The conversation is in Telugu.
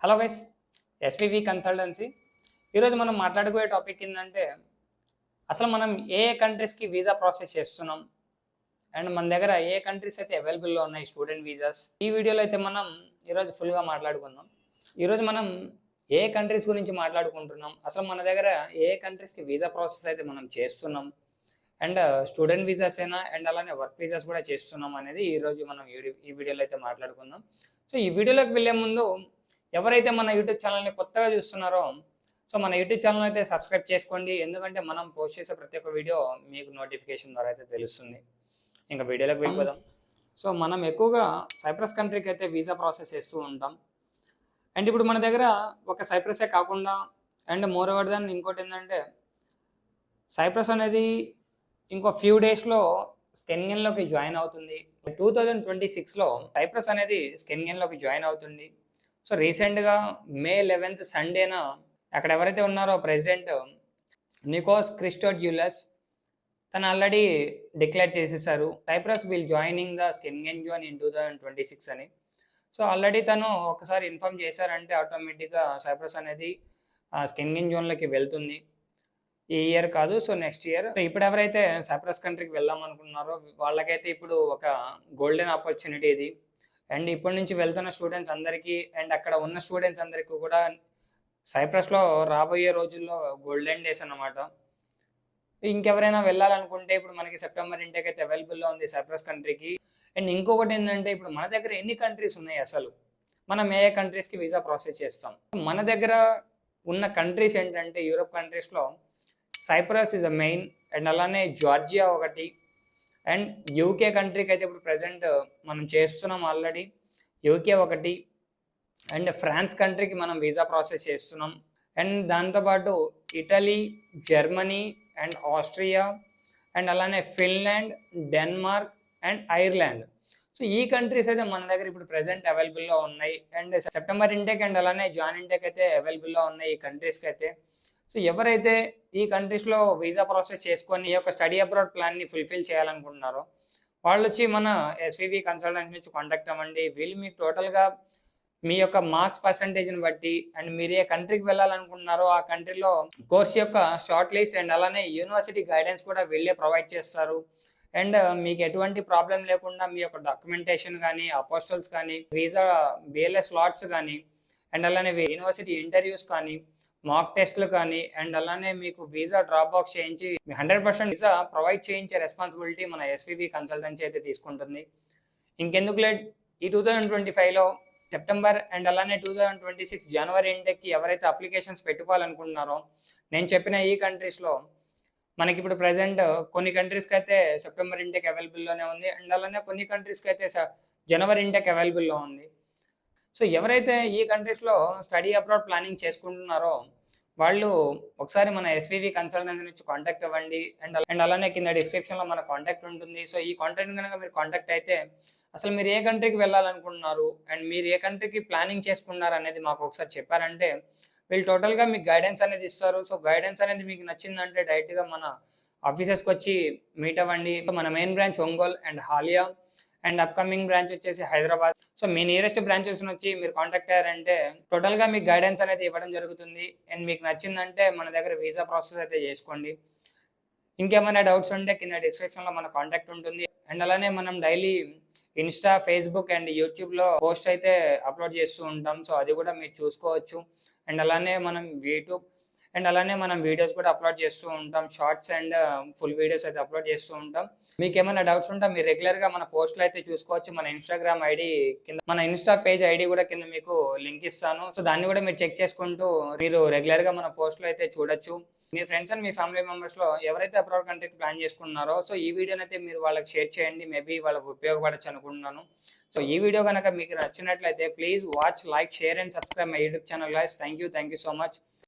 Hello guys, SVV consultancy. ఈరోజు మనం మాట్లాడుకునే టాపిక్ ఏంటంటే అసలు మనం ఏ కంట్రీస్కి వీసా ప్రాసెస్ చేస్తున్నాం అండ్ మన దగ్గర ఏ కంట్రీస్ అయితే అవైలబుల్లో ఉన్నాయి స్టూడెంట్ వీసాస్. ఈ వీడియోలో అయితే మనం ఈరోజు ఫుల్గా మాట్లాడుకుందాం. ఈరోజు మనం ఏ కంట్రీస్ గురించి మాట్లాడుకుంటున్నాం, అసలు మన దగ్గర ఏ కంట్రీస్కి వీసా ప్రాసెస్ అయితే మనం చేస్తున్నాం అండ్ స్టూడెంట్ వీసాస్ అయినా అండ్ అలానే వర్క్ వీసాస్ కూడా చేస్తున్నాం అనేది ఈరోజు మనం ఈ వీడియోలో అయితే మాట్లాడుకుందాం. సో ఈ వీడియోలోకి వెళ్ళే ముందు ఎవరైతే మన యూట్యూబ్ ఛానల్ని కొత్తగా చూస్తున్నారో సో మన యూట్యూబ్ ఛానల్ అయితే సబ్స్క్రైబ్ చేసుకోండి. ఎందుకంటే మనం పోస్ట్ చేసే ప్రతి ఒక్క వీడియో మీకు నోటిఫికేషన్ ద్వారా అయితే తెలుస్తుంది. ఇంకా వీడియోలోకి వెళ్ళిపోదాం. సో మనం ఎక్కువగా సైప్రస్ కంట్రీకి అయితే వీసా ప్రాసెస్ చేస్తూ ఉంటాం. అండ్ ఇప్పుడు మన దగ్గర ఒక సైప్రసే కాకుండా అండ్ మోర్ ఓవర్ దాన్ ఇంకోటి ఏంటంటే సైప్రస్ అనేది ఇంకో ఫ్యూ డేస్లో స్కెన్గెన్లోకి జాయిన్ అవుతుంది. 2026లో సైప్రస్ అనేది స్కెన్గెన్లోకి జాయిన్ అవుతుంది. సో రీసెంట్గా మే 11th సండేన అక్కడ ఎవరైతే ఉన్నారో ప్రెసిడెంట్ నికోస్ క్రిస్టోడ్యూలస్ తను ఆల్రెడీ డిక్లేర్ చేసేసారు Cyprus will joining the Schengen zone in 2026 అని. సో ఆల్రెడీ తను ఒకసారి ఇన్ఫార్మ్ చేశారంటే ఆటోమేటిక్గా సైప్రస్ అనేది స్కెన్గెన్ జోన్లోకి వెళ్తుంది. ఈ ఇయర్ కాదు, సో నెక్స్ట్ ఇయర్. సో ఇప్పుడు ఎవరైతే సైప్రస్ కంట్రీకి వెళ్దాం అనుకున్నారో వాళ్ళకైతే ఇప్పుడు ఒక గోల్డెన్ ఆపర్చునిటీ ఇది. అండ్ ఇప్పటి నుంచి వెళ్తున్న స్టూడెంట్స్ అందరికీ అండ్ అక్కడ ఉన్న స్టూడెంట్స్ అందరికీ కూడా సైప్రస్లో రాబోయే రోజుల్లో గోల్డెన్ డేస్ అన్నమాట. ఇంకెవరైనా వెళ్ళాలనుకుంటే ఇప్పుడు మనకి సెప్టెంబర్ ఇంటేక్ అయితే అవైలబుల్లో ఉంది సైప్రస్ కంట్రీకి. అండ్ ఇంకొకటి ఏంటంటే ఇప్పుడు మన దగ్గర ఎన్ని కంట్రీస్ ఉన్నాయి, అసలు మనం ఏ కంట్రీస్కి వీసా ప్రాసెస్ చేస్తాం. మన దగ్గర ఉన్న కంట్రీస్ ఏంటంటే యూరోప్ కంట్రీస్లో Cyprus is a main and అలానే జార్జియా ఒకటి అండ్ యూకే కంట్రీకి అయితే ఇప్పుడు ప్రజెంట్ మనం చేస్తున్నాం ఆల్రెడీ, యూకే ఒకటి అండ్ ఫ్రాన్స్ కంట్రీకి మనం వీసా ప్రాసెస్ చేస్తున్నాం. అండ్ దాంతోపాటు Italy, Germany and Austria and అలానే Finland, Denmark and Ireland. So ఈ కంట్రీస్ అయితే మన దగ్గర ఇప్పుడు ప్రజెంట్ అవైలబుల్లో ఉన్నాయి. అండ్ సెప్టెంబర్ ఇంటేక్ అండ్ అలానే జాన్ ఇంటేక్ అయితే అవైలబుల్లో ఉన్నాయి ఈ కంట్రీస్కి అయితే. సో ఎవరైతే ఈ కంట్రీస్లో వీసా ప్రాసెస్ చేసుకొని ఈ యొక్క స్టడీ అబ్రాడ్ ప్లాన్ని ఫుల్ఫిల్ చేయాలనుకుంటున్నారో వాళ్ళు వచ్చి మన ఎస్వివి కన్సల్టెన్సీ నుంచి కాంటాక్ట్ అవ్వండి. వీళ్ళు మీకు టోటల్గా మీ యొక్క మార్క్స్ పర్సంటేజ్ని బట్టి అండ్ మీరు ఏ కంట్రీకి వెళ్ళాలనుకుంటున్నారో ఆ కంట్రీలో కోర్స్ యొక్క షార్ట్ లిస్ట్ అండ్ అలానే యూనివర్సిటీ గైడెన్స్ కూడా వీళ్ళే ప్రొవైడ్ చేస్తారు. అండ్ మీకు ఎటువంటి ప్రాబ్లం లేకుండా మీ యొక్క డాక్యుమెంటేషన్ కానీ, అపోస్టల్స్ కానీ, వీసా బిఎల్ఎస్ స్లాట్స్ కానీ అండ్ అలానే యూనివర్సిటీ ఇంటర్వ్యూస్ కానీ, మాక్ టెస్ట్లు కానీ అండ్ అలానే మీకు వీసా డ్రాప్ బాక్స్ చేయించి 100% వీసా ప్రొవైడ్ చేయించే రెస్పాన్సిబిలిటీ మన ఎస్వివి కన్సల్టెన్సీ అయితే తీసుకుంటుంది. ఇంకెందుకు లేట్, ఈ 2025లో సెప్టెంబర్ అండ్ అలానే 2026 జనవరి ఇంటెక్కి ఎవరైతే అప్లికేషన్స్ పెట్టుకోవాలనుకుంటున్నారో నేను చెప్పిన ఈ కంట్రీస్లో మనకి ఇప్పుడు ప్రజెంట్ కొన్ని కంట్రీస్కి అయితే సెప్టెంబర్ ఇంటెక్ అవైలబుల్లోనే ఉంది అండ్ అలానే కొన్ని కంట్రీస్కి అయితే జనవరి ఇంటెక్ అవైలబుల్లో ఉంది. సో ఎవరైతే ఈ కంట్రీస్లో స్టడీ అబ్రాడ్ ప్లానింగ్ చేసుకుంటున్నారో వాళ్ళు ఒకసారి మన ఎస్వివి కన్సల్టెన్సీ నుంచి కాంటాక్ట్ అవ్వండి. అండ్ అలానే కింద డిస్క్రిప్షన్లో మన కాంటాక్ట్ ఉంటుంది. సో ఈ కాంటాక్ట్ కనుక మీరు కాంటాక్ట్ అయితే అసలు మీరు ఏ కంట్రీకి వెళ్ళాలనుకుంటున్నారు అండ్ మీరు ఏ కంట్రీకి ప్లానింగ్ చేసుకున్నారు అనేది మాకు ఒకసారి చెప్పారంటే వీళ్ళు టోటల్గా మీకు గైడెన్స్ అనేది ఇస్తారు. సో గైడెన్స్ అనేది మీకు నచ్చిందంటే డైరెక్ట్గా మన ఆఫీసెస్కి వచ్చి మీట్ అవ్వండి. మన main branch Ongole and Haliya and upcoming branch వచ్చేసి హైదరాబాద్. సో మీ నియరెస్ట్ బ్రాంచెస్ వచ్చి మీరు కాంటాక్ట్ అయ్యారంటే టోటల్గా మీకు గైడెన్స్ అనేది ఇవ్వడం జరుగుతుంది. అండ్ మీకు నచ్చిందంటే మన దగ్గర వీసా ప్రాసెస్ అయితే చేసుకోండి. ఇంకేమైనా డౌట్స్ ఉంటే కింద డిస్క్రిప్షన్లో మన కాంటాక్ట్ ఉంటుంది. అండ్ అలానే మనం డైలీ ఇన్స్టా, ఫేస్బుక్ అండ్ యూట్యూబ్లో పోస్ట్ అయితే అప్లోడ్ చేస్తూ ఉంటాం. సో అది కూడా మీరు చూసుకోవచ్చు. అండ్ అలానే మనం యూట్యూబ్ అండ్ అలానే మనం వీడియోస్ కూడా అప్లోడ్ చేస్తూ ఉంటాం. షార్ట్స్ అండ్ ఫుల్ వీడియోస్ అయితే అప్లోడ్ చేస్తూ ఉంటాం. మీకు ఏమైనా డౌట్స్ ఉంటే మీరు రెగ్యులర్గా మన పోస్టులు అయితే చూసుకోవచ్చు. మన ఇన్స్టాగ్రామ్ ఐడి కింద, మన ఇన్స్టా పేజ్ ఐడి కూడా కింద మీకు లింక్ ఇస్తాను. సో దాన్ని కూడా మీరు చెక్ చేసుకుంటూ మీరు రెగ్యులర్గా మన పోస్టులు అయితే చూడొచ్చు. మీ ఫ్రెండ్స్ అండ్ మీ ఫ్యామిలీ మెంబర్స్లో ఎవరైతే అబ్రాడ్ కంట్రీకి ప్లాన్ చేసుకున్నారో సో ఈ వీడియోని అయితే మీరు వాళ్ళకి షేర్ చేయండి. మేబీ వాళ్ళకి ఉపయోగపడచ్చు అనుకుంటున్నాను. సో ఈ వీడియో కనుక మీకు నచ్చినట్లయితే please watch, like, share and subscribe my YouTube channel guys. Thank you so much.